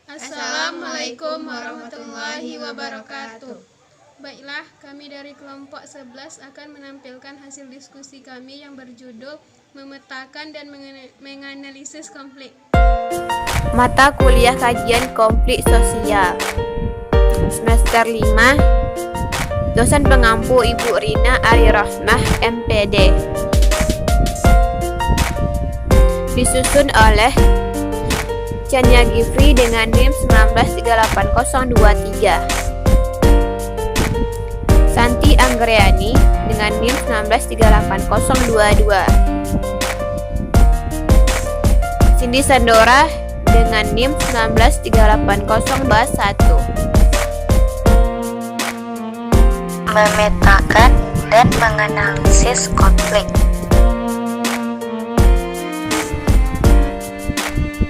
Assalamualaikum warahmatullahi wabarakatuh. Baiklah, kami dari kelompok 11 akan menampilkan hasil diskusi kami yang berjudul memetakan dan menganalisis konflik. Mata kuliah kajian konflik sosial semester 5. Dosen pengampu Ibu Rina Arirahmah MPD. Disusun oleh Chania Gifri dengan NIM 1938023, Santi Anggriani dengan NIM 1938022, Cindy Sandora dengan NIM 1938021. Memetakan dan menganalisis konflik.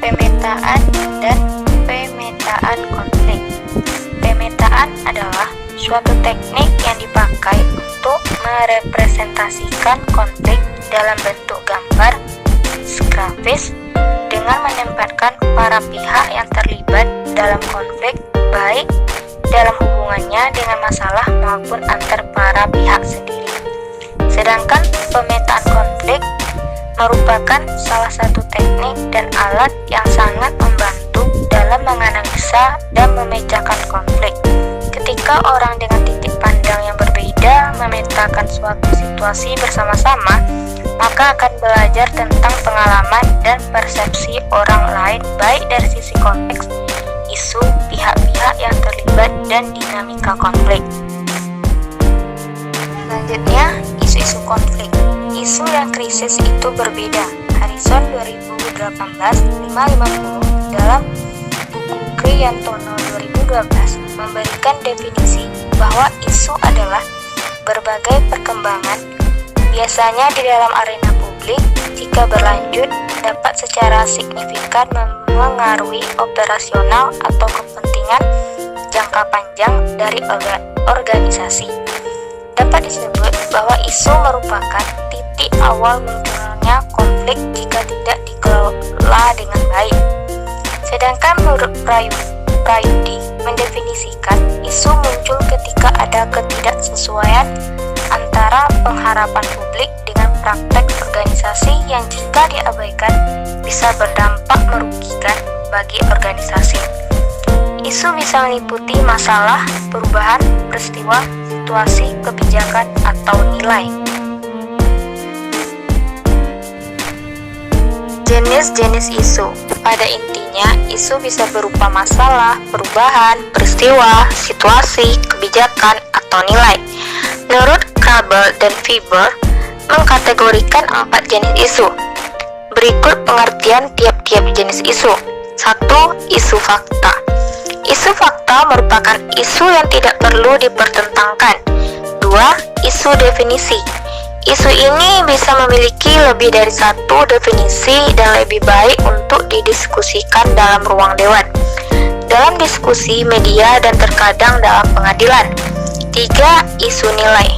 Pemetaan dan pemetaan konflik. Pemetaan adalah suatu teknik yang dipakai untuk merepresentasikan konflik dalam bentuk gambar grafis dengan menempatkan para pihak yang terlibat dalam konflik, baik dalam hubungannya dengan masalah maupun antar para pihak sendiri. Sedangkan pemetaan konflik merupakan salah satu teknik dan alat yang sangat membantu dalam menganalisa dan memecahkan konflik. Ketika orang dengan titik pandang yang berbeda memetakan suatu situasi bersama-sama, maka akan belajar tentang pengalaman dan persepsi orang lain, baik dari sisi konteks, isu, pihak-pihak yang terlibat, dan dinamika konflik. Selanjutnya, isu-isu konflik. Isu dan krisis itu berbeda. Harrison 2018-550 dalam buku Kriyantono 2012 memberikan definisi bahwa isu adalah berbagai perkembangan, biasanya di dalam arena publik, jika berlanjut dapat secara signifikan memengaruhi operasional atau kepentingan jangka panjang dari organisasi. Dapat disebut bahwa isu merupakan titik awal munculnya konflik jika tidak dikelola dengan baik. Sedangkan menurut Prayudi mendefinisikan isu muncul ketika ada ketidaksesuaian antara pengharapan publik dengan praktek organisasi yang jika diabaikan bisa berdampak merugikan bagi organisasi. Isu bisa meliputi masalah, perubahan, peristiwa, situasi, kebijakan, atau nilai. Jenis-jenis isu. Pada intinya, isu bisa berupa masalah, perubahan, peristiwa, situasi, kebijakan, atau nilai. Menurut Krabel dan Fiber mengkategorikan 4 jenis isu. Berikut pengertian tiap-tiap jenis isu. 1. Isu fakta. Isu fakta merupakan isu yang tidak perlu dipertentangkan. 2. Isu definisi. Isu ini bisa memiliki lebih dari satu definisi dan lebih baik untuk didiskusikan dalam ruang dewan, dalam diskusi media, dan terkadang dalam pengadilan. 3. Isu nilai.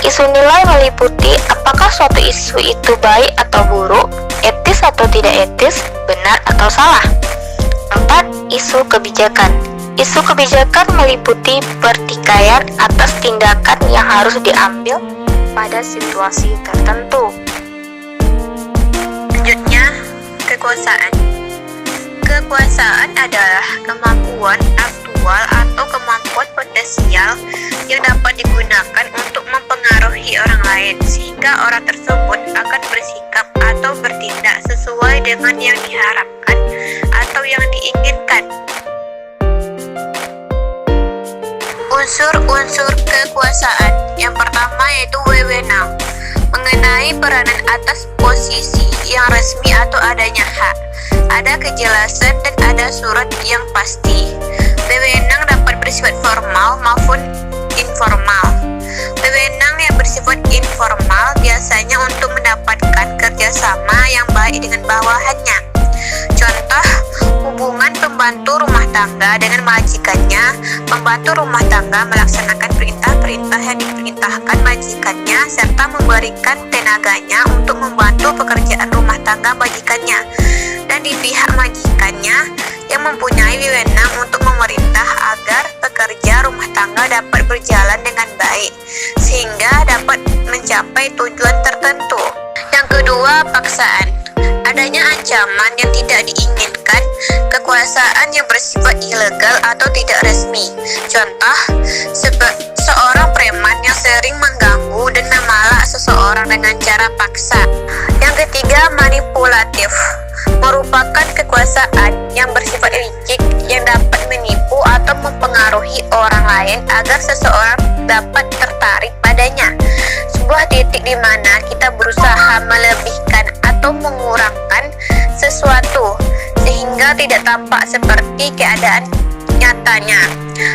Isu nilai meliputi apakah suatu isu itu baik atau buruk, etis atau tidak etis, benar atau salah. 4. Isu kebijakan. Isu kebijakan meliputi pertikaian atas tindakan yang harus diambil pada situasi tertentu. Selanjutnya, kekuasaan. Kekuasaan adalah kemampuan aktual atau kemampuan potensial yang dapat digunakan untuk mempengaruhi orang lain sehingga orang tersebut akan bersikap atau bertindak sesuai dengan yang diharapkan atau yang diinginkan. Unsur-unsur kekuasaan. Yang pertama yaitu wewenang, mengenai peranan atas posisi yang resmi atau adanya hak. Ada kejelasan dan ada surat yang pasti. Wewenang dapat bersifat formal maupun informal. Wewenang yang bersifat informal biasanya untuk mendapatkan kerjasama yang baik dengan bawahannya. Contoh, hubungan pembantu rumah tangga dengan majikannya. Pembantu rumah tangga melaksanakan perintah-perintah yang diperintahkan majikannya serta memberikan tenaganya untuk membantu pekerjaan rumah tangga majikannya. Dan di pihak majikannya yang mempunyai wewenang untuk memerintah agar pekerja rumah tangga dapat berjalan dengan baik sehingga dapat mencapai tujuan tertentu. Yang kedua, paksaan. Adanya ancaman yang tidak diinginkan, kekuasaan yang bersifat ilegal atau tidak resmi. Contoh, seorang preman yang sering mengganggu dan memalak seseorang dengan cara paksa. Yang ketiga, manipulatif. Merupakan kekuasaan yang bersifat licik yang dapat menipu atau mempengaruhi orang lain agar seseorang dapat tertarik padanya. Sebuah titik di mana kita berusaha melebihkan atau mengurangkan sesuatu sehingga tidak tampak seperti keadaan nyatanya.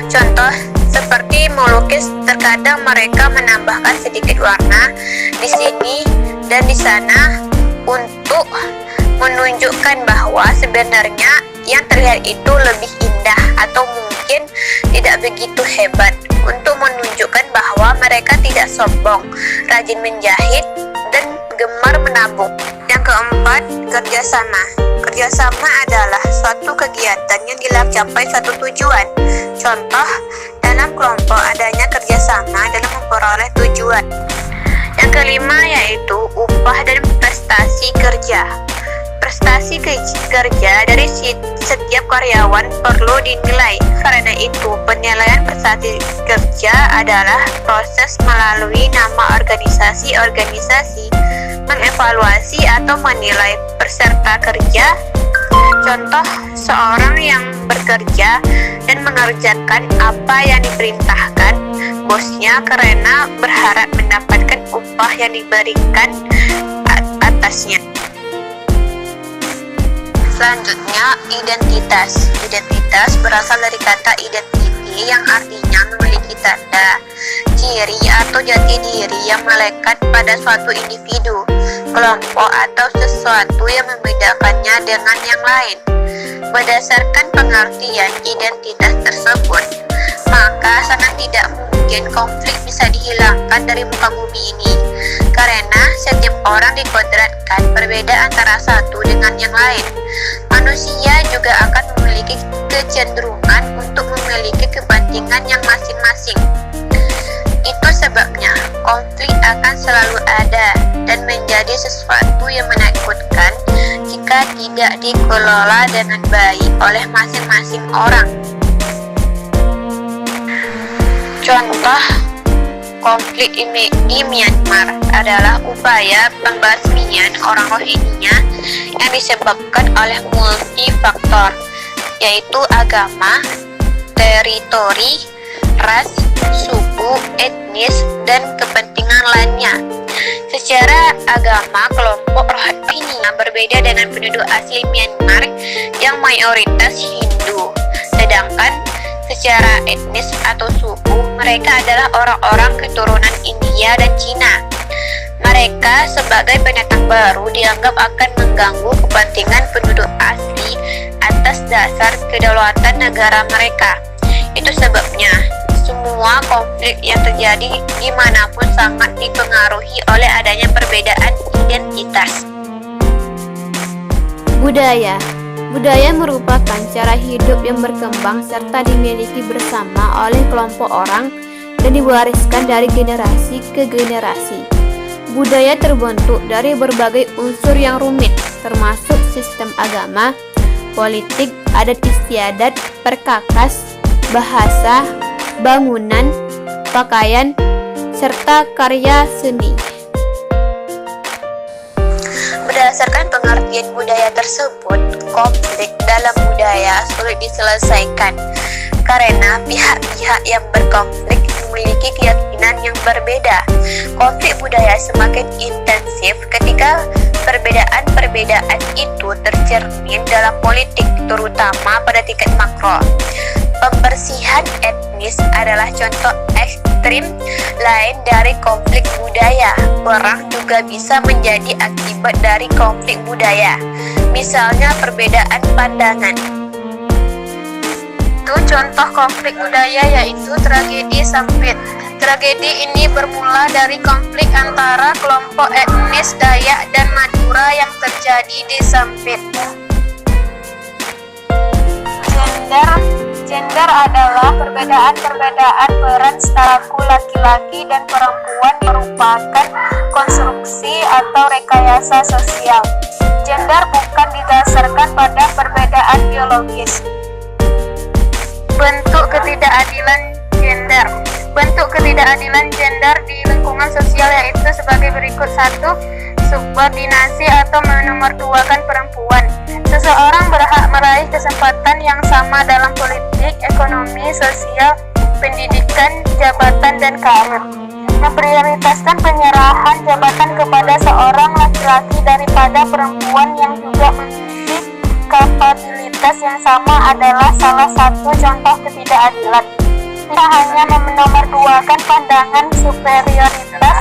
Contoh seperti melukis, terkadang mereka menambahkan sedikit warna di sini dan di sana untuk menunjukkan bahwa sebenarnya yang terlihat itu lebih indah atau mungkin tidak begitu hebat, untuk menunjukkan bahwa mereka tidak sombong, rajin menjahit, dan gemar menabung. Yang keempat, kerjasama. Kerjasama adalah suatu kegiatan yang dicapai suatu tujuan. Contoh, dalam kelompok adanya kerjasama dalam memperoleh tujuan. Yang kelima yaitu upah dan prestasi kerja. Prestasi kerja dari setiap karyawan perlu dinilai. Karena itu, penilaian prestasi kerja adalah proses melalui nama organisasi mengevaluasi atau menilai peserta kerja. Contoh, seorang yang bekerja dan mengerjakan apa yang diperintahkan bosnya karena berharap mendapatkan upah yang diberikan atasnya. Selanjutnya, identitas. Identitas berasal dari kata identity yang artinya memiliki tanda, ciri atau jati diri yang melekat pada suatu individu, kelompok atau sesuatu yang membedakannya dengan yang lain. Berdasarkan pengertian identitas tersebut, maka sangat tidak mungkin konflik bisa dihilangkan dari muka bumi ini, karena setiap orang dikodratkan berbeda antara satu dengan yang lain. Manusia juga akan memiliki kecenderungan untuk memiliki kepentingan yang masing-masing. Itu sebabnya konflik akan selalu ada dan menjadi sesuatu yang menakutkan jika tidak dikelola dengan baik oleh masing-masing orang. Contoh konflik di Myanmar adalah upaya pembasmian orang Rohingya yang disebabkan oleh multifaktor, yaitu agama, teritori, ras, suku, etnis, dan kepentingan lainnya. Secara agama, kelompok Rohingya berbeda dengan penduduk asli Myanmar yang mayoritas Hindu, sedangkan secara etnis atau suku, mereka adalah orang-orang keturunan India dan Cina. Mereka sebagai pendatang baru dianggap akan mengganggu kepentingan penduduk asli atas dasar kedaulatan negara mereka. Itu sebabnya semua konflik yang terjadi dimanapun sangat dipengaruhi oleh adanya perbedaan identitas. Budaya. Budaya merupakan cara hidup yang berkembang serta dimiliki bersama oleh kelompok orang dan diwariskan dari generasi ke generasi. Budaya terbentuk dari berbagai unsur yang rumit, termasuk sistem agama, politik, adat istiadat, perkakas, bahasa, bangunan, pakaian, serta karya seni. Berdasarkan pengertian budaya tersebut, konflik dalam budaya sulit diselesaikan karena pihak-pihak yang berkonflik memiliki keyakinan yang berbeda. Konflik budaya semakin intensif ketika perbedaan-perbedaan itu tercermin dalam politik, terutama pada tingkat makro. Pembersihan etnis adalah contoh ekstrim lain dari konflik budaya. Perang juga bisa menjadi akibat dari konflik budaya. Misalnya perbedaan pandangan. Contoh konflik budaya yaitu tragedi Sampit. Tragedi ini bermula dari konflik antara kelompok etnis Dayak dan Madura yang terjadi di Sampit. Gender adalah perbedaan peran setaraku laki-laki dan perempuan yang merupakan konstruksi atau rekayasa sosial. Gender bukan didasarkan pada perbedaan biologis. Bentuk ketidakadilan gender. Bentuk ketidakadilan gender di lingkungan sosial yaitu sebagai berikut. 1. Subordinasi atau menomorduakan perempuan. Seseorang berhak meraih kesempatan yang sama dalam politik, ekonomi, sosial, pendidikan, jabatan, dan karir. Memprioritaskan penyerahan jabatan kepada seorang laki-laki daripada perempuan yang juga memiliki kapabilitas yang sama adalah salah satu contoh ketidakadilan. Tidak hanya menomorduakan pandangan superioritas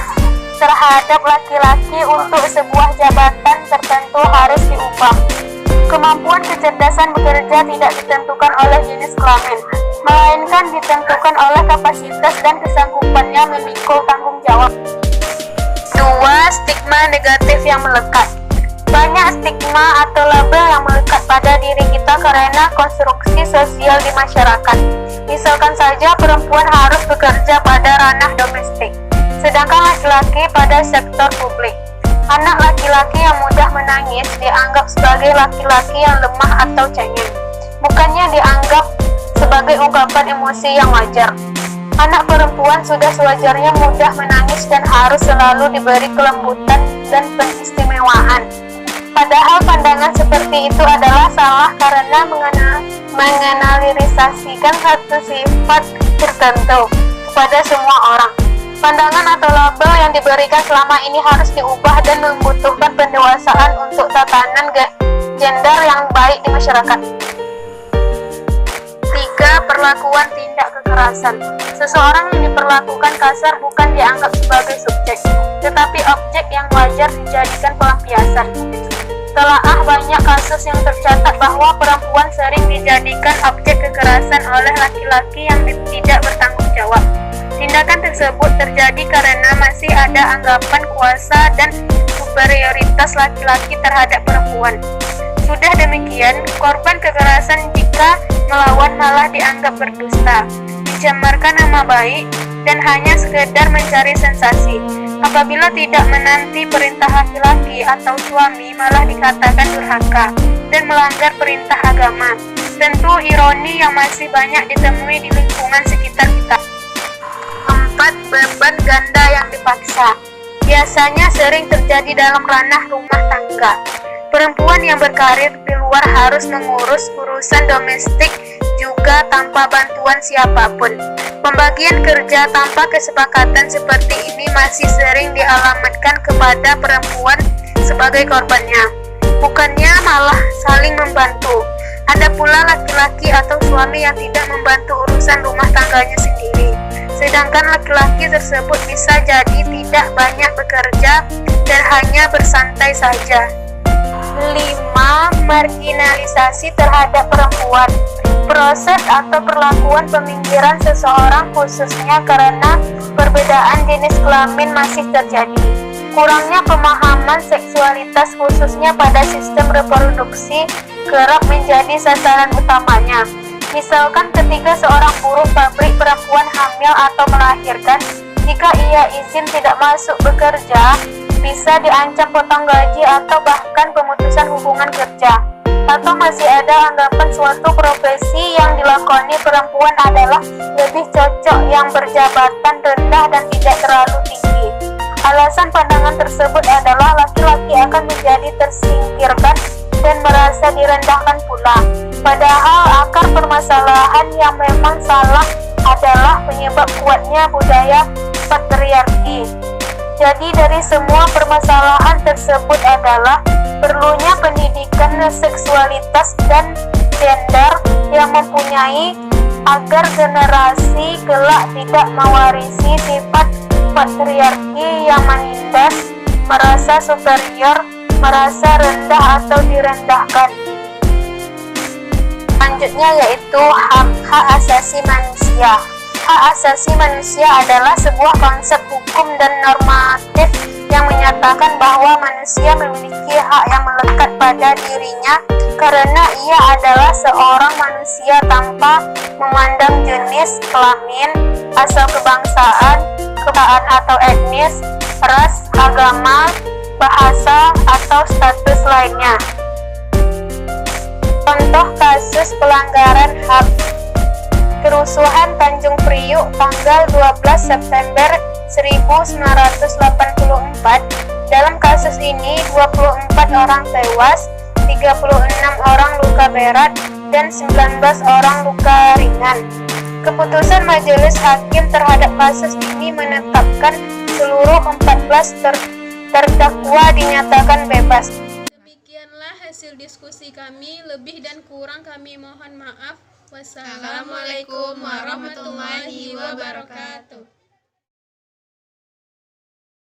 terhadap laki-laki untuk sebuah jabatan tertentu harus diubah. Kemampuan kecerdasan bekerja tidak ditentukan oleh jenis kelamin, melainkan ditentukan oleh kapasitas dan kesanggupannya memikul tanggung jawab. 2. Stigma negatif yang melekat. Banyak stigma atau label yang melekat pada diri kita karena konstruksi sosial di masyarakat. Misalkan saja perempuan harus bekerja pada ranah domestik, sedangkan laki-laki pada sektor publik. Anak laki-laki yang mudah menangis dianggap sebagai laki-laki yang lemah atau cengeng, bukannya dianggap sebagai ungkapan emosi yang wajar. Anak perempuan sudah sewajarnya mudah menangis dan harus selalu diberi kelembutan dan pengistimewaan. Padahal pandangan seperti itu adalah salah karena mengeneralisasikan satu sifat tertentu kepada semua orang. Pandangan atau label yang diberikan selama ini harus diubah dan membutuhkan pendewasaan untuk tatanan gender yang baik di masyarakat. 3. Perlakuan tindak kekerasan. Seseorang yang diperlakukan kasar bukan dianggap sebagai subjek, tetapi objek yang wajar dijadikan pelampiasan. Telaah banyak kasus yang tercatat bahwa perempuan sering dijadikan objek kekerasan oleh laki-laki yang tidak bertanggung jawab. Tindakan tersebut terjadi karena masih ada anggapan kuasa dan superioritas laki-laki terhadap perempuan. Sudah demikian, korban kekerasan jika melawan malah dianggap berdusta, mencemarkan nama baik, dan hanya sekedar mencari sensasi. Apabila tidak menanti perintah laki-laki atau suami malah dikatakan durhaka dan melanggar perintah agama. Tentu ironi yang masih banyak ditemui di lingkungan sekitar kita. 4. Beban ganda yang dipaksa. Biasanya sering terjadi dalam ranah rumah tangga. Perempuan yang berkarir di luar harus mengurus urusan domestik juga tanpa bantuan siapapun. Pembagian kerja tanpa kesepakatan seperti ini masih sering dialamatkan kepada perempuan sebagai korbannya, bukannya malah saling membantu. Ada pula laki-laki atau suami yang tidak membantu urusan rumah tangganya sendiri, sedangkan laki-laki tersebut bisa jadi tidak banyak bekerja dan hanya bersantai saja. 5. Marginalisasi terhadap perempuan. Proses atau perlakuan peminggiran seseorang khususnya karena perbedaan jenis kelamin masih terjadi. Kurangnya pemahaman seksualitas khususnya pada sistem reproduksi kerap menjadi sasaran utamanya. Misalkan ketika seorang buruh pabrik perempuan hamil atau melahirkan, jika ia izin tidak masuk bekerja, bisa diancam potong gaji atau bahkan pemutusan hubungan kerja. Atau masih ada anggapan suatu profesi yang dilakoni perempuan adalah lebih cocok yang berjabatan rendah dan tidak terlalu tinggi. Alasan pandangan tersebut adalah laki-laki akan menjadi tersingkirkan dan merasa direndahkan pula. Padahal akar permasalahan yang memang salah adalah penyebab kuatnya budaya patriarki. Jadi dari semua permasalahan tersebut adalah perlunya pendidikan seksualitas dan gender yang mempunyai agar generasi kelak tidak mewarisi sifat patriarki yang menindas, merasa superior, merasa rendah atau direndahkan. Selanjutnya yaitu hak asasi manusia. Hak asasi manusia adalah sebuah konsep hukum dan normatif yang menyatakan bahwa manusia memiliki hak yang melekat pada dirinya karena ia adalah seorang manusia tanpa memandang jenis kelamin, asal kebangsaan atau etnis, ras, agama, bahasa, atau status lainnya. Contoh kasus pelanggaran HAM: kerusuhan Tanjung Priuk tanggal 12 September 1984. Dalam kasus ini 24 orang tewas, 36 orang luka berat, dan 19 orang luka ringan. Keputusan majelis hakim terhadap kasus ini menetapkan seluruh 14 terdakwa dinyatakan bebas. Demikianlah hasil diskusi kami, lebih dan kurang kami mohon maaf. Wassalamualaikum warahmatullahi wabarakatuh.